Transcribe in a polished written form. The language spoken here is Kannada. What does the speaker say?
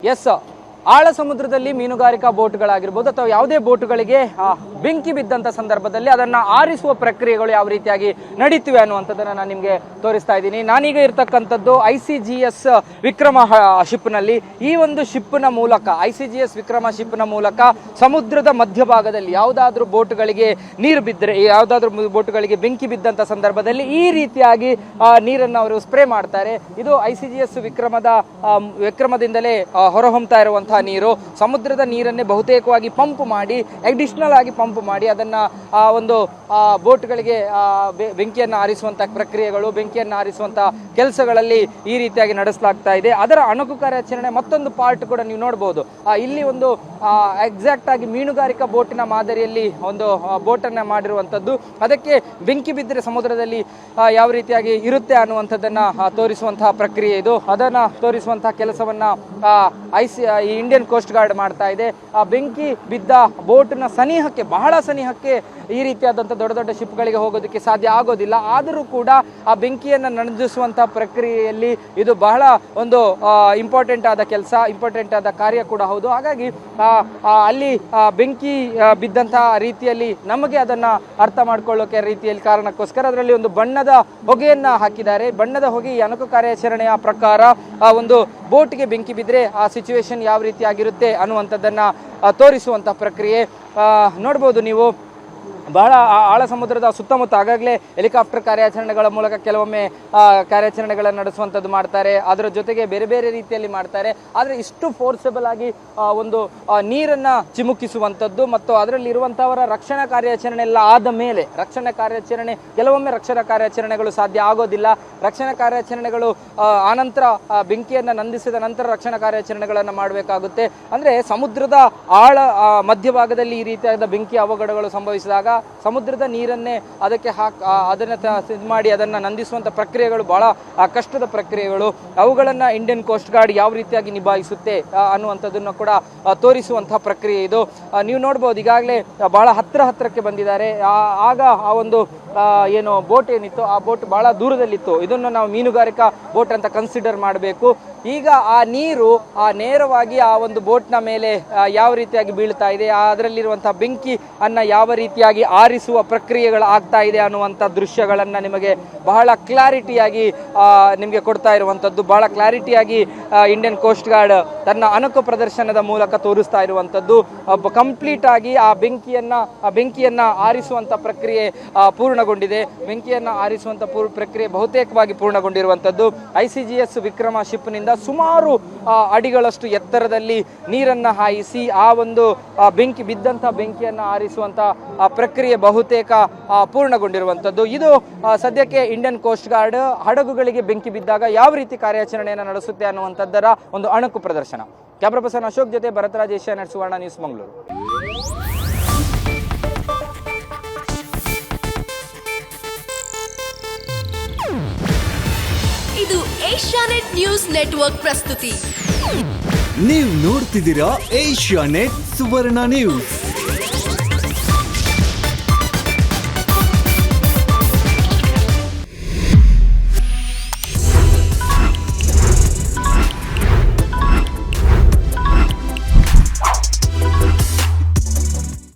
ಎಸ್, ಆಳ ಸಮುದ್ರದಲ್ಲಿ ಮೀನುಗಾರಿಕಾ ಬೋಟ್ಗಳಾಗಿರ್ಬೋದು ಅಥವಾ ಯಾವುದೇ ಬೋಟ್ಗಳಿಗೆ ಬೆಂಕಿ ಬಿದ್ದಂಥ ಸಂದರ್ಭದಲ್ಲಿ ಅದನ್ನು ಆರಿಸುವ ಪ್ರಕ್ರಿಯೆಗಳು ಯಾವ ರೀತಿಯಾಗಿ ನಡೀತಿವೆ ಅನ್ನುವಂಥದ್ದನ್ನು ನಾನು ನಿಮಗೆ ತೋರಿಸ್ತಾ ಇದ್ದೀನಿ. ನಾನೀಗ ಇರ್ತಕ್ಕಂಥದ್ದು ICGS ವಿಕ್ರಮ ಶಿಪ್ನಲ್ಲಿ. ಈ ಒಂದು ಶಿಪ್ನ ಮೂಲಕ ICGS ವಿಕ್ರಮ ಶಿಪ್ನ ಮೂಲಕ ಸಮುದ್ರದ ಮಧ್ಯಭಾಗದಲ್ಲಿ ಯಾವುದಾದ್ರೂ ಬೋಟ್ಗಳಿಗೆ ನೀರು ಬಿದ್ದರೆ, ಯಾವುದಾದ್ರೂ ಬೋಟ್ಗಳಿಗೆ ಬೆಂಕಿ ಬಿದ್ದಂಥ ಸಂದರ್ಭದಲ್ಲಿ ಈ ರೀತಿಯಾಗಿ ನೀರನ್ನು ಅವರು ಸ್ಪ್ರೇ ಮಾಡ್ತಾರೆ. ಇದು ICGS ವಿಕ್ರಮದಿಂದಲೇ ಹೊರಹೊಮ್ತಾ ಇರುವಂತಹ ನೀರು. ಸಮುದ್ರದ ನೀರನ್ನೇ ಬಹುತೇಕವಾಗಿ ಪಂಪ್ ಮಾಡಿ, ಅಡಿಷನಲ್ ಆಗಿ ಪಂಪ್ ಮಾಡಿ ಅದನ್ನು ಒಂದು ಬೋಟ್ಗಳಿಗೆ ಬೆಂಕಿಯನ್ನು ಆರಿಸುವಂಥ ಪ್ರಕ್ರಿಯೆಗಳು, ಬೆಂಕಿಯನ್ನು ಆರಿಸುವಂಥ ಕೆಲಸಗಳಲ್ಲಿ ಈ ರೀತಿಯಾಗಿ ನಡೆಸಲಾಗ್ತಾ ಇದೆ. ಅದರ ಅಣುಕು ಕಾರ್ಯಾಚರಣೆ ಮತ್ತೊಂದು ಪಾರ್ಟ್ ಕೂಡ ನೀವು ನೋಡ್ಬೋದು. ಇಲ್ಲಿ ಒಂದು ಎಕ್ಸಾಕ್ಟ್ ಆಗಿ ಮೀನುಗಾರಿಕಾ ಬೋಟಿನ ಮಾದರಿಯಲ್ಲಿ ಒಂದು ಬೋಟನ್ನು ಮಾಡಿರುವಂಥದ್ದು. ಅದಕ್ಕೆ ಬೆಂಕಿ ಬಿದ್ದರೆ ಸಮುದ್ರದಲ್ಲಿ ಯಾವ ರೀತಿಯಾಗಿ ಇರುತ್ತೆ ಅನ್ನುವಂಥದ್ದನ್ನು ತೋರಿಸುವಂತಹ ಪ್ರಕ್ರಿಯೆ ಇದು. ಅದನ್ನು ತೋರಿಸುವಂತಹ ಕೆಲಸವನ್ನು ಇಂಡಿಯನ್ ಕೋಸ್ಟ್ ಗಾರ್ಡ್ ಮಾಡ್ತಾ ಇದೆ. ಆ ಬೆಂಕಿ ಬಿದ್ದ ಬೋಟ್ನ ಸನಿಹಕ್ಕೆ, ಬಹಳ ಸನಿಹಕ್ಕೆ ಈ ರೀತಿಯಾದಂಥ ದೊಡ್ಡ ದೊಡ್ಡ ಶಿಪ್ಗಳಿಗೆ ಹೋಗೋದಕ್ಕೆ ಸಾಧ್ಯ ಆಗೋದಿಲ್ಲ. ಆದರೂ ಕೂಡ ಆ ಬೆಂಕಿಯನ್ನು ನಂದಿಸುವಂಥ ಪ್ರಕ್ರಿಯೆಯಲ್ಲಿ ಇದು ಬಹಳ ಒಂದು ಇಂಪಾರ್ಟೆಂಟ್ ಆದ ಕೆಲಸ, ಇಂಪಾರ್ಟೆಂಟ್ ಆದ ಕಾರ್ಯ ಕೂಡ ಹೌದು. ಹಾಗಾಗಿ ಅಲ್ಲಿ ಬೆಂಕಿ ಬಿದ್ದಂಥ ರೀತಿಯಲ್ಲಿ ನಮಗೆ ಅದನ್ನು ಅರ್ಥ ಮಾಡ್ಕೊಳ್ಳೋಕೆ ರೀತಿಯಲ್ಲಿ ಕಾರಣಕ್ಕೋಸ್ಕರ ಅದರಲ್ಲಿ ಒಂದು ಬಣ್ಣದ ಹೊಗೆಯನ್ನು ಹಾಕಿದ್ದಾರೆ. ಬಣ್ಣದ ಹೊಗೆ ಈ ಅಣುಕು ಕಾರ್ಯಾಚರಣೆಯ ಪ್ರಕಾರ ಒಂದು ಬೋಟ್ಗೆ ಬೆಂಕಿ ಬಿದ್ದರೆ ಆ ಸಿಚುವೇಶನ್ ಯಾವ ರೀತಿಯಾಗಿರುತ್ತೆ ಅನ್ನುವಂಥದ್ದನ್ನು ತೋರಿಸುವಂಥ ಪ್ರಕ್ರಿಯೆ ನೋಡ್ಬೋದು ನೀವು. ಬಹಳ ಆಳ ಸಮುದ್ರದ ಸುತ್ತಮುತ್ತ ಆಗಾಗಲೇ ಹೆಲಿಕಾಪ್ಟರ್ ಕಾರ್ಯಾಚರಣೆಗಳ ಮೂಲಕ ಕೆಲವೊಮ್ಮೆ ಕಾರ್ಯಾಚರಣೆಗಳನ್ನು ನಡೆಸುವಂಥದ್ದು ಮಾಡ್ತಾರೆ. ಅದರ ಜೊತೆಗೆ ಬೇರೆ ಬೇರೆ ರೀತಿಯಲ್ಲಿ ಮಾಡ್ತಾರೆ. ಆದರೆ ಇಷ್ಟು ಫೋರ್ಸಬಲ್ ಆಗಿ ಒಂದು ನೀರನ್ನು ಚಿಮುಕಿಸುವಂಥದ್ದು ಮತ್ತು ಅದರಲ್ಲಿರುವಂಥವರ ರಕ್ಷಣಾ ಕಾರ್ಯಾಚರಣೆ ಎಲ್ಲ ಆದ ಮೇಲೆ, ಕೆಲವೊಮ್ಮೆ ರಕ್ಷಣಾ ಕಾರ್ಯಾಚರಣೆಗಳು ಸಾಧ್ಯ ಆಗೋದಿಲ್ಲ. ರಕ್ಷಣಾ ಕಾರ್ಯಾಚರಣೆಗಳು ಆನಂತರ ಬೆಂಕಿಯನ್ನು ನಂದಿಸಿದ ನಂತರ ರಕ್ಷಣಾ ಕಾರ್ಯಾಚರಣೆಗಳನ್ನು ಮಾಡಬೇಕಾಗುತ್ತೆ. ಅಂದರೆ ಸಮುದ್ರದ ಆಳ ಮಧ್ಯಭಾಗದಲ್ಲಿ ಈ ರೀತಿಯಾದ ಬೆಂಕಿ ಅವಘಡಗಳು ಸಂಭವಿಸಿದಾಗ ಸಮುದ್ರದ ನೀರನ್ನೇ ಅದಕ್ಕೆ ಅದನ್ನು ಇದು ಮಾಡಿ ಅದನ್ನು ನಂದಿಸುವಂಥ ಪ್ರಕ್ರಿಯೆಗಳು ಬಹಳ ಕಷ್ಟದ ಪ್ರಕ್ರಿಯೆಗಳು. ಅವುಗಳನ್ನು ಇಂಡಿಯನ್ ಕೋಸ್ಟ್ ಗಾರ್ಡ್ ಯಾವ ರೀತಿಯಾಗಿ ನಿಭಾಯಿಸುತ್ತೆ ಅನ್ನುವಂಥದ್ದನ್ನು ಕೂಡ ತೋರಿಸುವಂತಹ ಪ್ರಕ್ರಿಯೆ ಇದು. ನೀವು ನೋಡ್ಬೋದು, ಈಗಾಗಲೇ ಬಹಳ ಹತ್ತಿರಕ್ಕೆ ಬಂದಿದ್ದಾರೆ. ಆಗ ಆ ಒಂದು ಏನು ಬೋಟ್ ಏನಿತ್ತು, ಆ ಬೋಟ್ ಬಹಳ ದೂರದಲ್ಲಿತ್ತು. ಇದನ್ನು ನಾವು ಮೀನುಗಾರಿಕಾ ಬೋಟ್ ಅಂತ ಕನ್ಸಿಡರ್ ಮಾಡಬೇಕು. ಈಗ ಆ ನೀರು ನೇರವಾಗಿ ಆ ಒಂದು ಬೋಟ್ನ ಮೇಲೆ ಯಾವ ರೀತಿಯಾಗಿ ಬೀಳ್ತಾ ಇದೆ, ಅದರಲ್ಲಿರುವಂತಹ ಬೆಂಕಿ ಅನ್ನ ಯಾವ ರೀತಿಯಾಗಿ ಆರಿಸುವ ಪ್ರಕ್ರಿಯೆಗಳು ಆಗ್ತಾ ಇದೆ ಅನ್ನುವಂಥ ದೃಶ್ಯಗಳನ್ನು ನಿಮಗೆ ಬಹಳ ಕ್ಲಾರಿಟಿಯಾಗಿ ನಿಮಗೆ ಕೊಡ್ತಾ ಇರುವಂಥದ್ದು. ಬಹಳ ಕ್ಲಾರಿಟಿಯಾಗಿ ಇಂಡಿಯನ್ ಕೋಸ್ಟ್ ಗಾರ್ಡ್ ತನ್ನ ಅಣುಕು ಪ್ರದರ್ಶನದ ಮೂಲಕ ತೋರಿಸ್ತಾ ಇರುವಂಥದ್ದು. ಕಂಪ್ಲೀಟ್ ಆಗಿ ಆ ಬೆಂಕಿಯನ್ನ ಆರಿಸುವಂಥ ಪ್ರಕ್ರಿಯೆ ಪೂರ್ಣಗೊಂಡಿದೆ. ಬೆಂಕಿಯನ್ನು ಆರಿಸುವಂಥ ಪ್ರಕ್ರಿಯೆ ಬಹುತೇಕವಾಗಿ ಪೂರ್ಣಗೊಂಡಿರುವಂಥದ್ದು. ICGS ವಿಕ್ರಮ ಶಿಪ್ನಿಂದ ಸುಮಾರು ಅಡಿಗಳಷ್ಟು ಎತ್ತರದಲ್ಲಿ ನೀರನ್ನು ಹಾಯಿಸಿ ಆ ಒಂದು ಬಿದ್ದಂಥ ಬೆಂಕಿಯನ್ನು ಆರಿಸುವಂಥ ಪ್ರಕ್ರಿಯೆ ಬಹುತೇಕ ಪೂರ್ಣಗೊಂಡಿರುವಂಥದ್ದು. ಇದು ಸದ್ಯಕ್ಕೆ ಇಂಡಿಯನ್ ಕೋಸ್ಟ್ ಗಾರ್ಡ್ ಹಡಗುಗಳಿಗೆ ಬೆಂಕಿ ಬಿದ್ದಾಗ ಯಾವ ರೀತಿ ಕಾರ್ಯಾಚರಣೆಯನ್ನು ನಡೆಸುತ್ತೆ ಅನ್ನುವಂಥದ್ದರ ಒಂದು ಅಣುಕು ಪ್ರದರ್ಶನ. ಕ್ಯಾಮ್ರಾ ಪರ್ಸನ್ ಅಶೋಕ್ ಜೊತೆ ಭರತರಾಜ್, ಏಷ್ಯಾನೆಟ್ ಸುವರ್ಣ ನ್ಯೂಸ್, ಮಂಗಳೂರು. ಇದು ಏಷ್ಯಾನೆಟ್ ನ್ಯೂಸ್ ನೆಟ್ವರ್ಕ್ ಪ್ರಸ್ತುತಿ. ನೀವು ನೋಡ್ತಿದ್ದೀರಾ ಏಷ್ಯಾನೆಟ್ ಸುವರ್ಣ ನ್ಯೂಸ್.